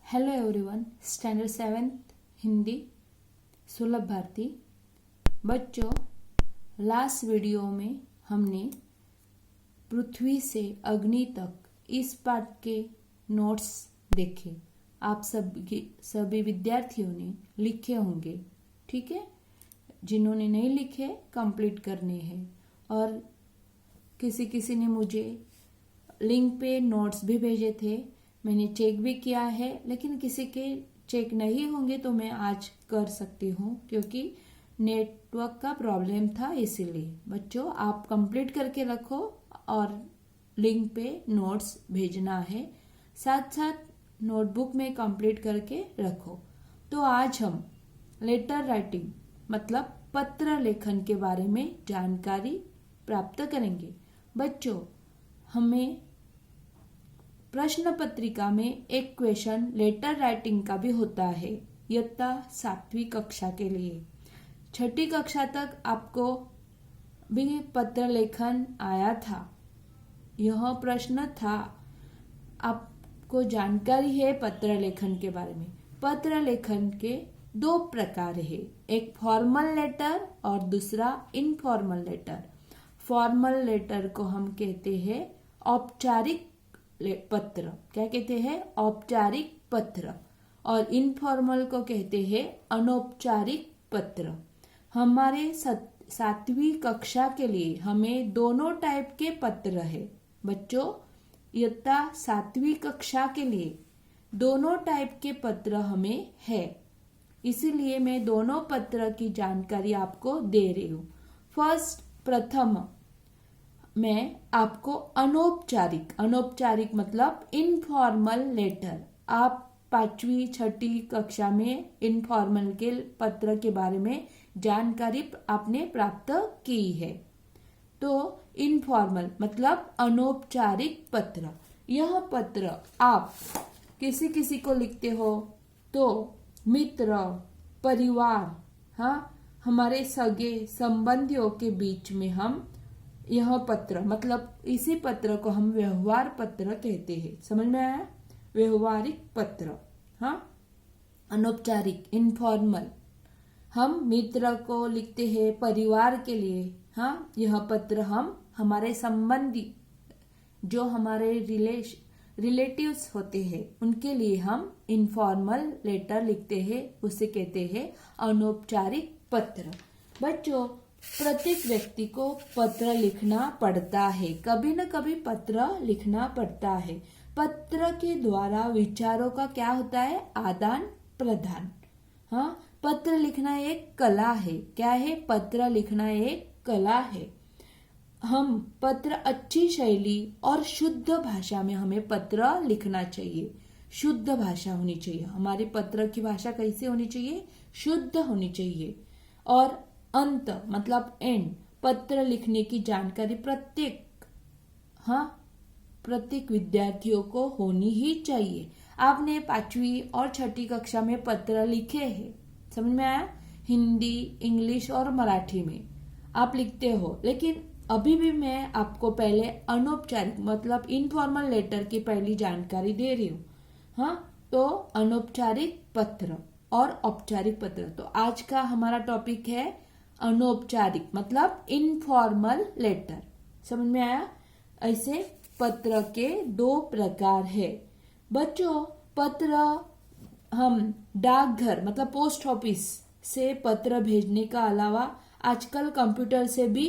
Hello everyone, standard 7th Hindi सुलभ भारती। बच्चों, last video में हमने पृथ्वी से अग्नि तक इस पाठ के नोट्स देखे। आप सभी विद्यार्थियों ने लिखे होंगे, ठीक है। जिन्होंने नहीं लिखे कंप्लीट करने हैं। और किसी किसी ने मुझे लिंक पे नोट्स भी भेजे थे, मैंने चेक भी किया है, लेकिन किसी के चेक नहीं होंगे तो मैं आज कर सकती हूँ क्योंकि नेटवर्क का प्रॉब्लम था। इसीलिए बच्चों, आप कंप्लीट करके रखो और लिंक पे नोट्स भेजना है, साथ साथ नोटबुक में कंप्लीट करके रखो। तो आज हम लेटर राइटिंग मतलब पत्र लेखन के बारे में जानकारी प्राप्त करेंगे। बच्चों, हमें प्रश्न पत्रिका में एक क्वेश्चन लेटर राइटिंग का भी होता है, इयत्ता 7वीं कक्षा के लिए। 6ठी कक्षा तक आपको भी पत्र लेखन आया था। यह प्रश्न था, आपको जानकारी है पत्र लेखन के बारे में। पत्र लेखन के 2 प्रकार है, एक फॉर्मल लेटर और दूसरा इनफॉर्मल लेटर। फॉर्मल लेटर को हम कहते हैं औपचारिक पत्र, क्या कहते हैं? औपचारिक पत्र। और इनफॉर्मल को कहते हैं अनौपचारिक पत्र। हमारे 7वीं कक्षा के लिए हमें दोनों टाइप के पत्र है। बच्चों, इयत्ता 7वीं कक्षा के लिए दोनों टाइप के पत्र हमें है, इसीलिए मैं दोनों पत्र की जानकारी आपको दे रही हूँ। प्रथम मैं आपको अनौपचारिक मतलब इनफॉर्मल लेटर। आप 5वीं 6ठी कक्षा में इनफॉर्मल के पत्र के बारे में जानकारी आपने प्राप्त की है। तो इनफॉर्मल मतलब अनौपचारिक पत्र। यह पत्र आप किसी किसी को लिखते हो तो मित्र, परिवार, हमारे सगे संबंधियों के बीच में हम यह पत्र मतलब इसी पत्र को हम व्यवहार पत्र कहते हैं। समझ में आया? व्यवहारिक पत्र, अनौपचारिक इनफॉर्मल हम मित्र को लिखते हैं, परिवार के लिए, यह पत्र हम हमारे संबंधी जो हमारे रिलेटिव्स होते हैं उनके लिए हम इनफॉर्मल लेटर लिखते हैं, उसे कहते हैं अनौपचारिक पत्र। बच्चों, प्रत्येक व्यक्ति को पत्र लिखना पड़ता है, कभी न कभी पत्र लिखना पड़ता है। पत्र के द्वारा विचारों का क्या होता है? आदान प्रदान। पत्र लिखना एक कला है। क्या है? पत्र लिखना एक कला है। हम पत्र अच्छी शैली और शुद्ध भाषा में हमें पत्र लिखना चाहिए। शुद्ध भाषा होनी चाहिए। हमारे पत्र की भाषा कैसे होनी चाहिए? शुद्ध होनी चाहिए। और अंत मतलब एंड, पत्र लिखने की जानकारी प्रत्येक विद्यार्थियों को होनी ही चाहिए। आपने 5वीं और 6ठी कक्षा में पत्र लिखे हैं, समझ में आया? हिंदी, इंग्लिश और मराठी में आप लिखते हो, लेकिन अभी भी मैं आपको पहले अनौपचारिक मतलब इनफॉर्मल लेटर की पहली जानकारी दे रही हूँ। तो अनौपचारिक पत्र और औपचारिक पत्र। तो आज का हमारा टॉपिक है अनौपचारिक मतलब इनफॉर्मल लेटर। समझ में आया? ऐसे पत्र के 2 प्रकार है। बच्चों, पत्र हम डाकघर मतलब पोस्ट ऑफिस से पत्र भेजने का अलावा आजकल कंप्यूटर से भी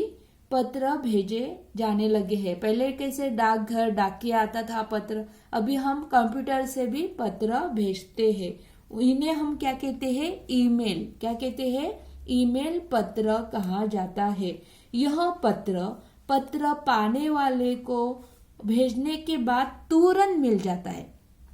पत्र भेजे जाने लगे हैं। पहले कैसे डाकघर डाकिया आता था पत्र, अभी हम कंप्यूटर से भी पत्र भेजते हैं। इन्हें हम क्या कहते हैं? ईमेल। क्या कहते हैं? ईमेल पत्र कहा जाता है। यह पत्र पाने वाले को भेजने के बाद तुरंत मिल जाता है।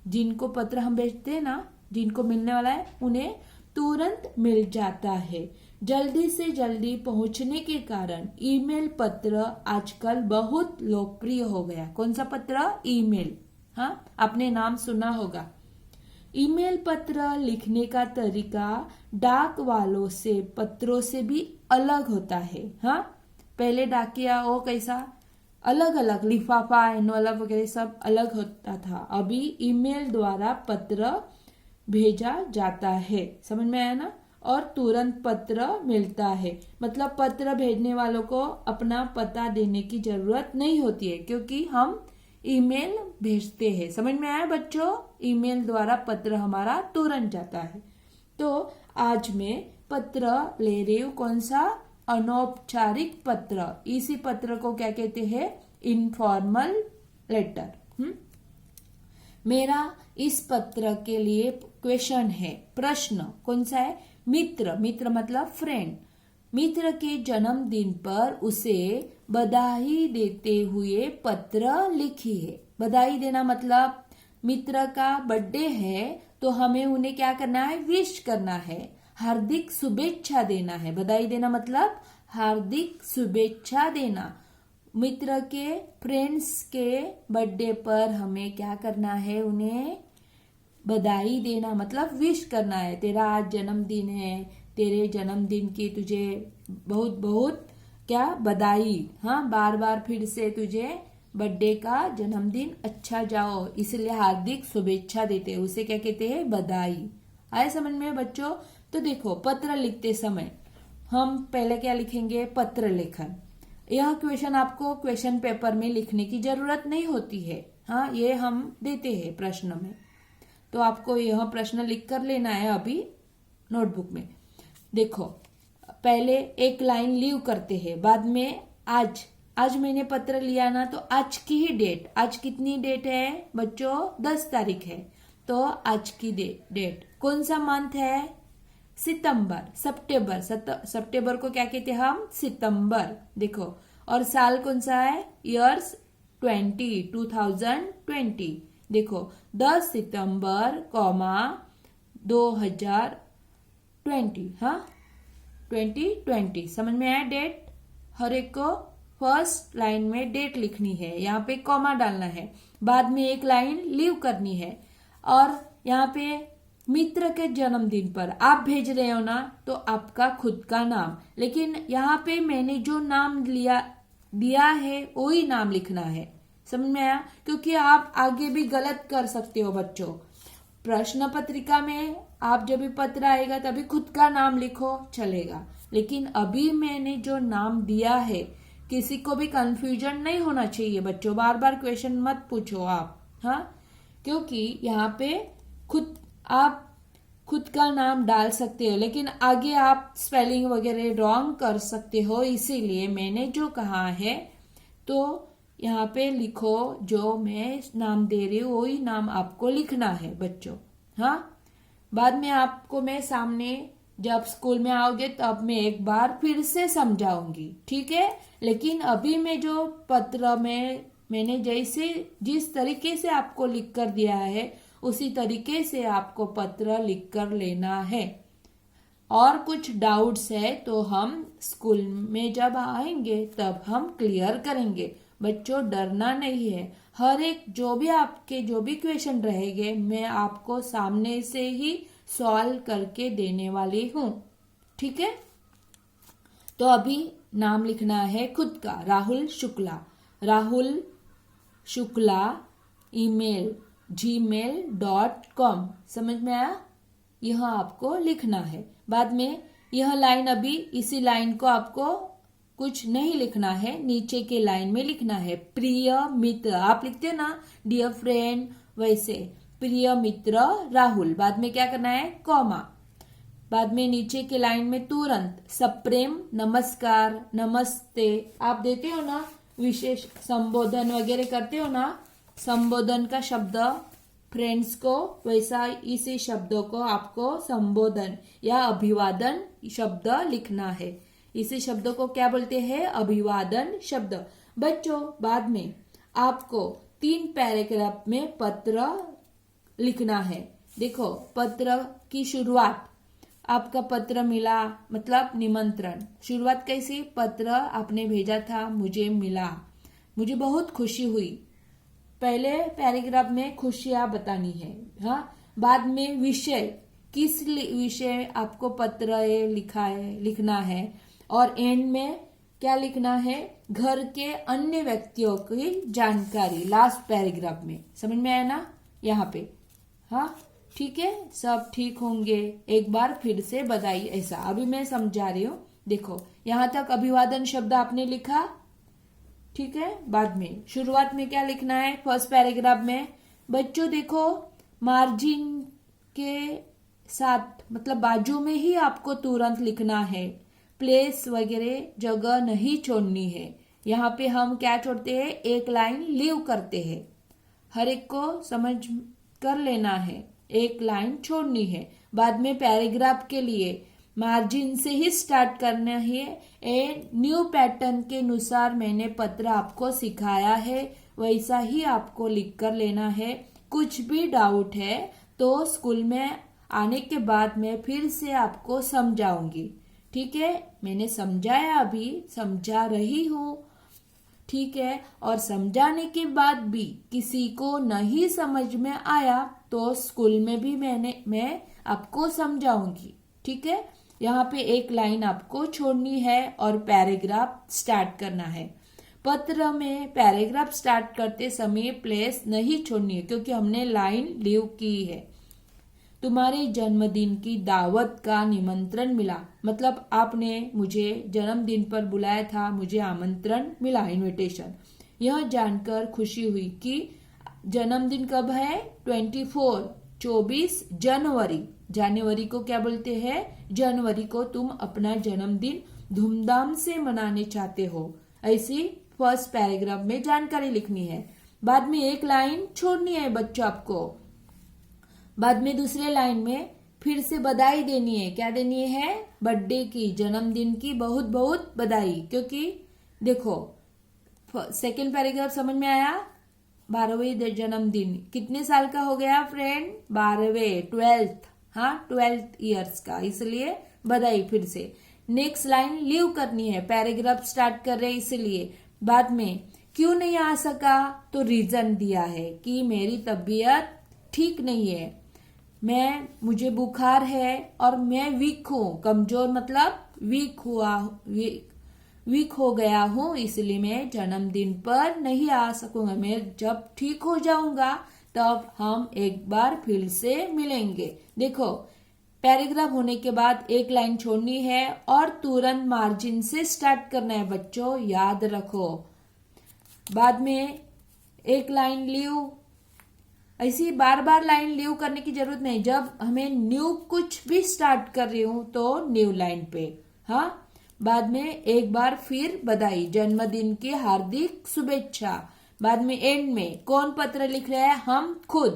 जिनको पत्र हम भेजते हैं ना, जिनको मिलने वाला है, उन्हें तुरंत मिल जाता है। जल्दी से जल्दी पहुंचने के कारण ईमेल पत्र आजकल बहुत लोकप्रिय हो गया। कौन सा पत्र? ईमेल। आपने नाम सुना होगा। ईमेल पत्र लिखने का तरीका डाक वालों से पत्रों से भी अलग होता है। पहले डाकिया वो कैसा अलग अलग लिफाफा, एनवलप वगैरह सब अलग होता था। अभी ईमेल द्वारा पत्र भेजा जाता है। समझ में आया ना। और तुरंत पत्र मिलता है, मतलब पत्र भेजने वालों को अपना पता देने की जरूरत नहीं होती है, क्योंकि हम ईमेल भेजते हैं। समझ में आया बच्चों। ईमेल द्वारा पत्र हमारा तुरंत जाता है। तो आज मैं पत्र ले रही हूँ, कौन सा? अनौपचारिक पत्र। इसी पत्र को क्या कहते हैं? Informal letter. मेरा इस पत्र के लिए क्वेश्चन है, प्रश्न कौन सा है? मित्र, मित्र मतलब फ्रेंड, मित्र के जन्मदिन पर उसे बधाई देते हुए पत्र लिखिए। बधाई देना मतलब मित्र का बर्थडे है तो हमें उन्हें क्या करना है? विश करना है, हार्दिक शुभेच्छा देना है। बधाई देना मतलब हार्दिक शुभेच्छा देना। मित्र के, फ्रेंड्स के बर्थडे पर हमें क्या करना है? उन्हें बधाई देना मतलब विश करना है। तेरा आज जन्मदिन है, तेरे जन्मदिन की तुझे बहुत बहुत क्या बधाई। हाँ, बार बार फिर से तुझे बर्थडे का जन्मदिन अच्छा जाओ, इसलिए हार्दिक शुभेच्छा देते हैं, उसे क्या कहते हैं? बधाई। आए समझ में बच्चों? तो देखो, पत्र लिखते समय हम पहले क्या लिखेंगे? पत्र लेखन। यह क्वेश्चन आपको क्वेश्चन पेपर में लिखने की जरूरत नहीं होती है। हाँ, ये हम देते हैं प्रश्न में, तो आपको यह प्रश्न लिख कर लेना है अभी नोटबुक में। देखो, पहले एक लाइन लीव करते हैं, बाद में आज मैंने पत्र लिया ना, तो आज की ही डेट। आज कितनी डेट है बच्चों? 10 तारीख है, तो आज की डेट। कौन सा मंथ है? सितंबर। सितंबर को क्या कहते हैं हम? सितंबर। देखो, और साल कौन सा है? ईयर्स 2020। देखो, 10 सितंबर 2020। हाँ, 2020। समझ में आया डेट? हर एक को फर्स्ट लाइन में डेट लिखनी है, यहाँ पे कॉमा डालना है, बाद में एक लाइन लीव करनी है, और यहाँ पे मित्र के जन्मदिन पर आप भेज रहे हो ना, तो आपका खुद का नाम, लेकिन यहाँ पे मैंने जो नाम दिया है वही नाम लिखना है। समझ में आया? क्योंकि आप आगे भी गलत कर सकते हो बच्चों। प्रश्न पत्रिका में आप जब भी पत्र आएगा तभी खुद का नाम लिखो, चलेगा, लेकिन अभी मैंने जो नाम दिया है, किसी को भी कंफ्यूजन नहीं होना चाहिए बच्चों। बार बार क्वेश्चन मत पूछो आप। हाँ, क्योंकि यहाँ पे आप खुद का नाम डाल सकते हो, लेकिन आगे आप स्पेलिंग वगैरह रॉन्ग कर सकते हो, इसीलिए मैंने जो कहा है तो यहाँ पे लिखो, जो मैं नाम दे रही हूँ वही नाम आपको लिखना है बच्चों। हाँ, बाद में आपको मैं सामने जब स्कूल में आओगे तब मैं एक बार फिर से समझाऊंगी, ठीक है? लेकिन अभी मैं जो पत्र में मैंने जिस तरीके से आपको लिख कर दिया है, उसी तरीके से आपको पत्र लिख कर लेना है। और कुछ डाउट्स है तो हम स्कूल में जब आएंगे तब हम क्लियर करेंगे। बच्चों, डरना नहीं है। हर एक जो भी क्वेश्चन रहेंगे, मैं आपको सामने से ही सॉल्व करके देने वाली हूँ, ठीक है? तो अभी नाम लिखना है खुद का, राहुल शुक्ला email gmail.com। समझ में आया? यह आपको लिखना है। बाद में यह लाइन, अभी इसी लाइन को आपको कुछ नहीं लिखना है, नीचे के लाइन में लिखना है प्रिय मित्र। आप लिखते हो ना डियर फ्रेंड, वैसे प्रिय मित्र राहुल, बाद में क्या करना है? कॉमा। बाद में नीचे के लाइन में तुरंत सप्रेम नमस्कार, नमस्ते आप देते हो ना, विशेष संबोधन वगैरह करते हो ना, संबोधन का शब्द फ्रेंड्स को, वैसा इसी शब्दों को आपको संबोधन या अभिवादन शब्द लिखना है। इसी शब्दों को क्या बोलते हैं? अभिवादन शब्द। बच्चों, बाद में आपको 3 पैराग्राफ में पत्र लिखना है। देखो, पत्र की शुरुआत, आपका पत्र मिला मतलब निमंत्रण। शुरुआत कैसी? पत्र आपने भेजा था, मुझे मिला, मुझे बहुत खुशी हुई। पहले पैराग्राफ में खुशियां बतानी है। हाँ, बाद में विषय, किस विषय आपको पत्र लिखना है, और एंड में क्या लिखना है? घर के अन्य व्यक्तियों की जानकारी, लास्ट पैराग्राफ में। समझ में आया ना? यहाँ पे हाँ, ठीक है, सब ठीक होंगे। एक बार फिर से बधाई। ऐसा अभी मैं समझा रही हूँ। देखो यहां तक अभिवादन शब्द आपने लिखा, ठीक है। बाद में शुरुआत में क्या लिखना है, फर्स्ट पैराग्राफ में बच्चों देखो मार्जिन के साथ मतलब बाजू में ही आपको तुरंत लिखना है, प्लेस वगैरह जगह नहीं छोड़नी है। यहाँ पे हम क्या छोड़ते हैं, एक लाइन लीव करते हैं। हर एक को समझ कर लेना है, एक लाइन छोड़नी है। बाद में पैराग्राफ के लिए मार्जिन से ही स्टार्ट करना है। ए न्यू पैटर्न के अनुसार मैंने पत्र आपको सिखाया है, वैसा ही आपको लिख कर लेना है। कुछ भी डाउट है तो स्कूल में आने के बाद मैं फिर से आपको समझाऊंगी, ठीक है। मैंने समझाया, अभी समझा रही हूँ, ठीक है। और समझाने के बाद भी किसी को नहीं समझ में आया तो स्कूल में भी मैं आपको समझाऊंगी, ठीक है। यहाँ पे एक लाइन आपको छोड़नी है और पैराग्राफ स्टार्ट करना है। पत्र में पैराग्राफ स्टार्ट करते समय प्लेस नहीं छोड़नी है क्योंकि हमने लाइन लीव की है। तुम्हारे जन्मदिन की दावत का निमंत्रण मिला, मतलब आपने मुझे जन्मदिन पर बुलाया था, मुझे आमंत्रण मिला, इनविटेशन। यह जानकर खुशी हुई कि जन्मदिन कब है, 24 जनवरी। जनवरी को क्या बोलते हैं, जनवरी को तुम अपना जन्मदिन धूमधाम से मनाने चाहते हो। ऐसी फर्स्ट पैराग्राफ में जानकारी लिखनी है। बाद में एक लाइन छोड़नी है बच्चों आपको। बाद में दूसरे लाइन में फिर से बधाई देनी है। क्या देनी है, बर्थडे की, जन्मदिन की बहुत बहुत बधाई। क्योंकि देखो सेकेंड पैराग्राफ समझ में आया, 12वें जन्मदिन कितने साल का हो गया फ्रेंड, 12वें, 12th, हाँ 12th ईयर्स का, इसलिए बधाई। फिर से नेक्स्ट लाइन लीव करनी है, पैराग्राफ स्टार्ट कर रहे इसलिए। बाद में क्यों नहीं आ सका तो रीजन दिया है कि मेरी तबीयत ठीक नहीं है, मुझे बुखार है और मैं वीक हूँ। कमजोर मतलब वीक हो गया हूँ, इसलिए मैं जन्मदिन पर नहीं आ सकूंगा। मैं जब ठीक हो जाऊंगा तब हम एक बार फिर से मिलेंगे। देखो पैराग्राफ होने के बाद एक लाइन छोड़नी है और तुरंत मार्जिन से स्टार्ट करना है बच्चों, याद रखो। बाद में एक लाइन लीव, ऐसी बार बार लाइन लीव करने की जरूरत नहीं। जब हमें न्यू कुछ भी स्टार्ट कर रही हूं तो न्यू लाइन पे, हाँ। बाद में एक बार फिर बधाई, जन्मदिन की हार्दिक शुभेच्छा। बाद में एंड में कौन पत्र लिख रहा है, हम खुद,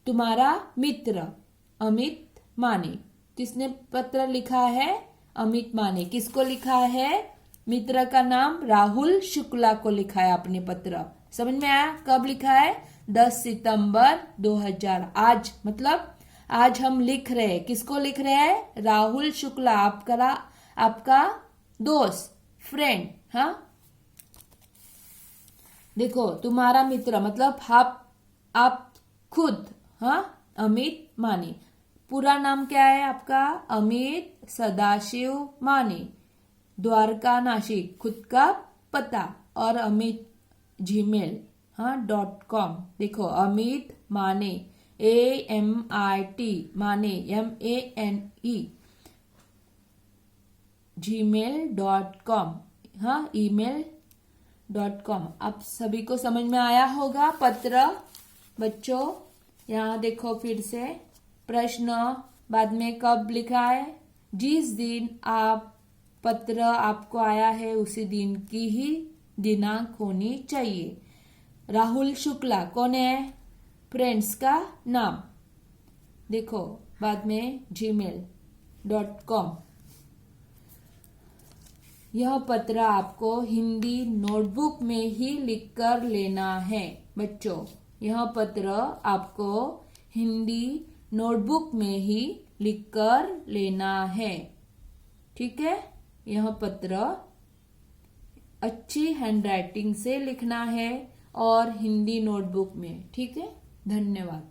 तुम्हारा मित्र अमित माने। किसने पत्र लिखा है, अमित माने। किसको लिखा है, मित्र का नाम राहुल शुक्ला को लिखा है आपने पत्र। समझ में आया, कब लिखा है, 10 सितंबर 2000। आज मतलब आज हम लिख रहे हैं, किसको लिख रहे हैं, राहुल शुक्ला, आपका दोस्त, फ्रेंड, हाँ। देखो तुम्हारा मित्र मतलब आप खुद, हाँ, अमित माने। पूरा नाम क्या है आपका, अमित सदाशिव माने, द्वारका नासिक, खुद का पता, और अमित जीमेल, हाँ .com। देखो अमित माने AMIT माने MANE gmail.com, हाँ email.com। आप सभी को समझ में आया होगा पत्र बच्चों। यहाँ देखो फिर से प्रश्न, बाद में कब लिखा है, जिस दिन पत्र आपको आया है उसी दिन की ही दिनांक होनी चाहिए। राहुल शुक्ला कौन है, फ्रेंड्स का नाम। देखो बाद में gmail.com। यह पत्र आपको हिंदी नोटबुक में ही लिखकर लेना है बच्चों। यह पत्र आपको हिंदी नोटबुक में ही लिखकर लेना है, ठीक है। यह पत्र अच्छी हैंडराइटिंग से लिखना है और हिंदी नोटबुक में, ठीक है। धन्यवाद।